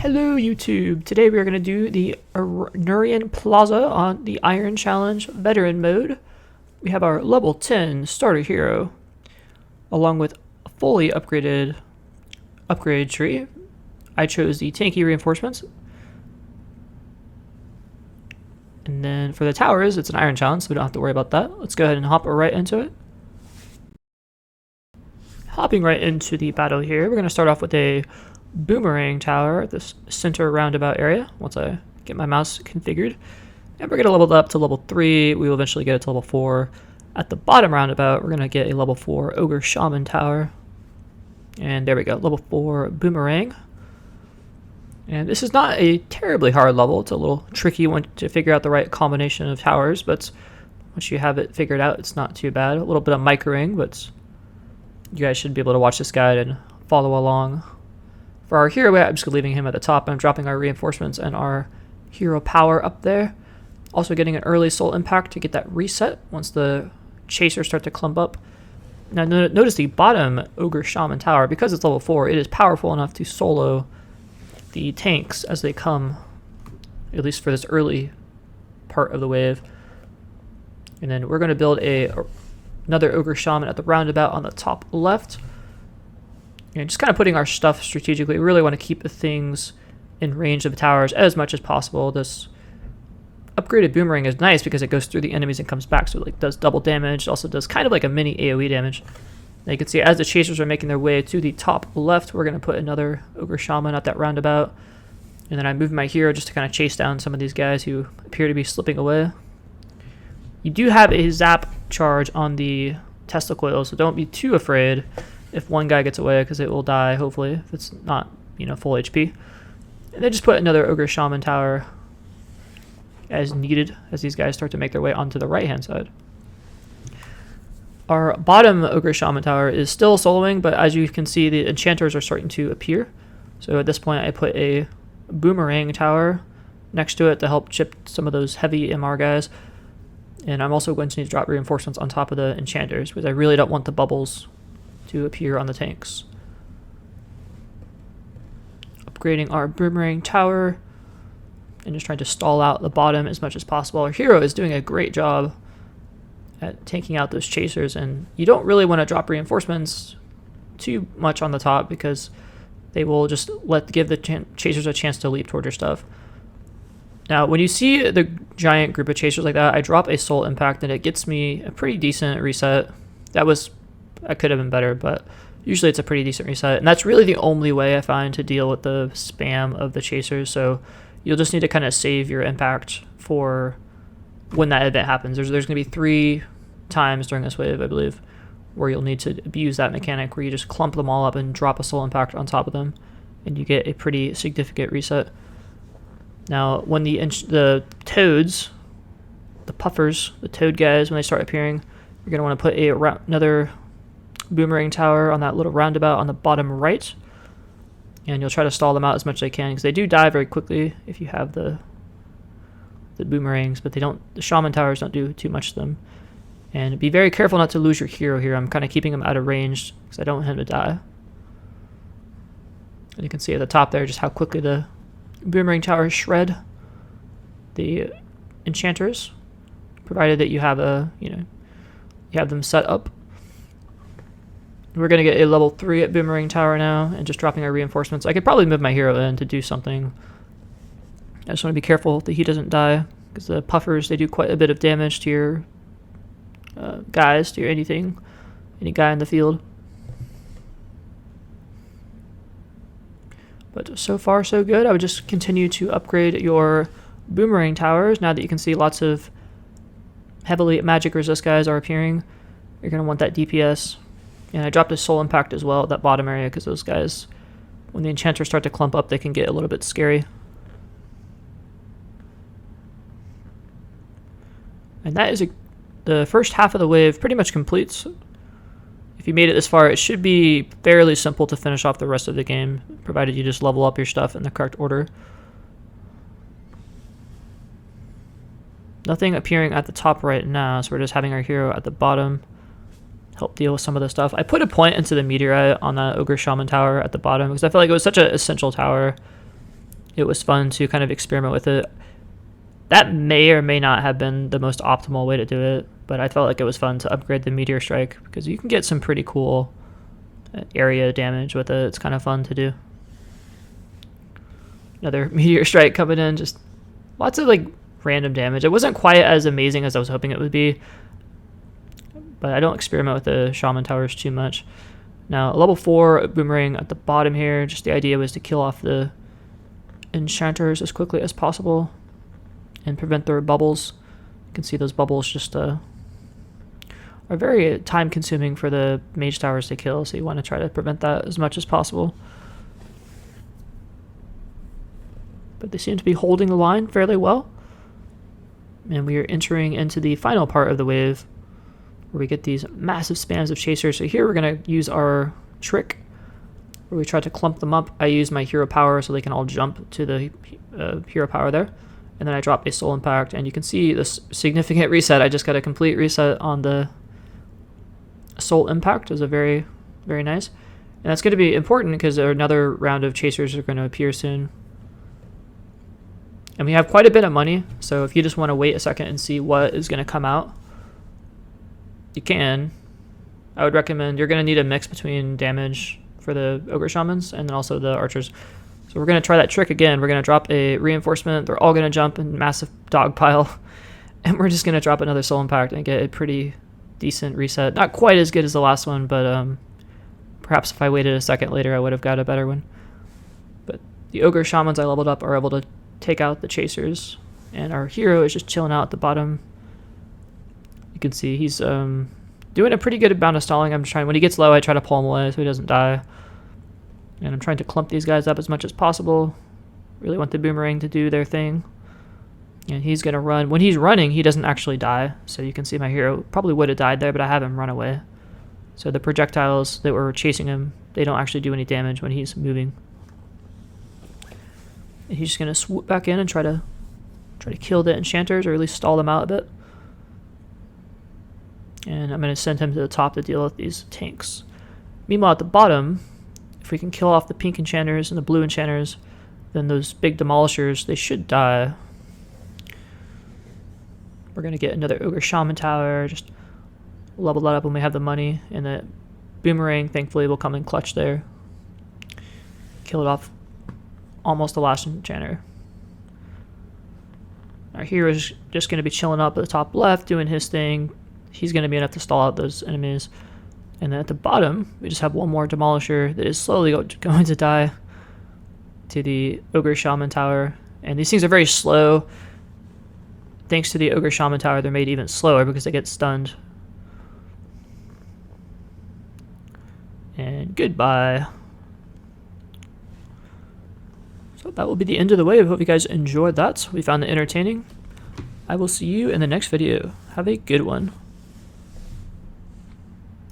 Hello YouTube! Today we are going to do the Anurian Plaza on the Iron Challenge Veteran Mode. We have our level 10 starter hero, along with a fully upgraded upgrade tree. I chose the tanky reinforcements. And then for the towers, it's an Iron Challenge, so we don't have to worry about that. Let's go ahead and hop right into it. Hopping right into the battle here, we're going to start off with a boomerang tower at this center roundabout area once I get my mouse configured. And we're going to level it up to level 3. We will eventually get it to level 4. At the bottom roundabout, we're going to get a level 4 Ogre Shaman tower. And there we go, level 4 boomerang. And this is not a terribly hard level. It's a little tricky one to figure out the right combination of towers, but once you have it figured out, it's not too bad. A little bit of microing, but you guys should be able to watch this guide and follow along. For our hero, I'm just leaving him at the top. I'm dropping our reinforcements and our hero power up there. Also getting an early soul impact to get that reset once the chasers start to clump up. Now notice the bottom Ogre Shaman tower, because it's level 4, it is powerful enough to solo the tanks as they come, at least for this early part of the wave. And then we're going to build another Ogre Shaman at the roundabout on the top left. And just kind of putting our stuff strategically. We really want to keep the things in range of the towers as much as possible. This upgraded boomerang is nice because it goes through the enemies and comes back, so it like does double damage. It also does kind of like a mini AoE damage. Now you can see as the chasers are making their way to the top left, we're going to put another Ogre Shaman at that roundabout. And then I move my hero just to kind of chase down some of these guys who appear to be slipping away. You do have a zap charge on the Tesla coil, so don't be too afraid if one guy gets away, because it will die, hopefully, if it's not, full HP. And then just put another Ogre Shaman tower as needed as these guys start to make their way onto the right-hand side. Our bottom Ogre Shaman tower is still soloing, but as you can see, the enchanters are starting to appear. So at this point, I put a boomerang tower next to it to help chip some of those heavy MR guys. And I'm also going to need to drop reinforcements on top of the enchanters, because I really don't want the bubbles to appear on the tanks. Upgrading our boomerang tower and just trying to stall out the bottom as much as possible. Our hero is doing a great job at taking out those chasers, and you don't really want to drop reinforcements too much on the top because they will just give the chasers a chance to leap toward your stuff. Now, when you see the giant group of chasers like that, I drop a soul impact and it gets me a pretty decent reset. I could have been better, but usually it's a pretty decent reset. And that's really the only way I find to deal with the spam of the chasers. So you'll just need to kind of save your impact for when that event happens. There's going to be 3 times during this wave, I believe, where you'll need to abuse that mechanic where you just clump them all up and drop a soul impact on top of them, and you get a pretty significant reset. Now, when the toads, the puffers, the toad guys, when they start appearing, you're going to want to put another boomerang tower on that little roundabout on the bottom right, and you'll try to stall them out as much as you can because they do die very quickly if you have the boomerangs, but the shaman towers don't do too much to them. And be very careful not to lose your hero here. I'm kind of keeping him out of range because I don't want him to die. And you can see at the top there just how quickly the boomerang towers shred the enchanters, provided that you have you have them set up. We're going to get a level 3 at boomerang tower now, and just dropping our reinforcements. I could probably move my hero in to do something. I just want to be careful that he doesn't die, because the puffers, they do quite a bit of damage to your guys, to your any guy in the field. But so far so good. I would just continue to upgrade your boomerang towers now that you can see lots of heavily magic resist guys are appearing. You're going to want that DPS. And I dropped a soul impact as well at that bottom area because those guys, when the enchanters start to clump up, they can get a little bit scary. And that is the first half of the wave pretty much completes. If you made it this far, it should be fairly simple to finish off the rest of the game, provided you just level up your stuff in the correct order. Nothing appearing at the top right now, so we're just having our hero at the bottom help deal with some of the stuff. I put a point into the meteorite on that Ogre Shaman tower at the bottom because I felt like it was such an essential tower it was fun to kind of experiment with it. That may or may not have been the most optimal way to do it, but I felt like it was fun to upgrade the meteor strike because you can get some pretty cool area damage with it. It's kind of fun to do. Another meteor strike coming in, just lots of like random damage. It wasn't quite as amazing as I was hoping it would be, but I don't experiment with the shaman towers too much. Now, a level 4 boomerang at the bottom here, just the idea was to kill off the enchanters as quickly as possible and prevent their bubbles. You can see those bubbles just are very time consuming for the mage towers to kill, so you want to try to prevent that as much as possible. But they seem to be holding the line fairly well. And we are entering into the final part of the wave where we get these massive spans of chasers. So here we're going to use our trick where we try to clump them up. I use my hero power so they can all jump to the hero power there. And then I drop a soul impact, and you can see this significant reset. I just got a complete reset on the soul impact. It was a very, very nice. And that's going to be important because another round of chasers are going to appear soon. And we have quite a bit of money, so if you just want to wait a second and see what is going to come out, you can. I would recommend, you're going to need a mix between damage for the ogre shamans and then also the archers. So we're going to try that trick again. We're going to drop a reinforcement. They're all going to jump in massive dog pile. And we're just going to drop another soul impact and get a pretty decent reset. Not quite as good as the last one, but perhaps if I waited a second later, I would have got a better one. But the ogre shamans I leveled up are able to take out the chasers. And our hero is just chilling out at the bottom. You can see he's doing a pretty good amount of stalling. When he gets low, I try to pull him away so he doesn't die. And I'm trying to clump these guys up as much as possible. Really want the boomerang to do their thing. And he's going to run. When he's running, he doesn't actually die. So you can see my hero probably would have died there, but I have him run away. So the projectiles that were chasing him, they don't actually do any damage when he's moving. And he's just going to swoop back in and try to kill the enchanters, or at least stall them out a bit. And I'm going to send him to the top to deal with these tanks. Meanwhile, at the bottom, if we can kill off the pink enchanters and the blue enchanters, then those big demolishers, they should die. We're going to get another ogre shaman tower, just level that up when we have the money, and the boomerang thankfully will come in clutch there. Kill it off almost the last enchanter. Our hero's just going to be chilling up at the top left, doing his thing. He's going to be enough to stall out those enemies. And then at the bottom, we just have one more demolisher that is slowly going to die to the ogre shaman tower. And these things are very slow. Thanks to the ogre shaman tower, they're made even slower because they get stunned. And goodbye. So that will be the end of the wave. Hope you guys enjoyed that. We found it entertaining. I will see you in the next video. Have a good one.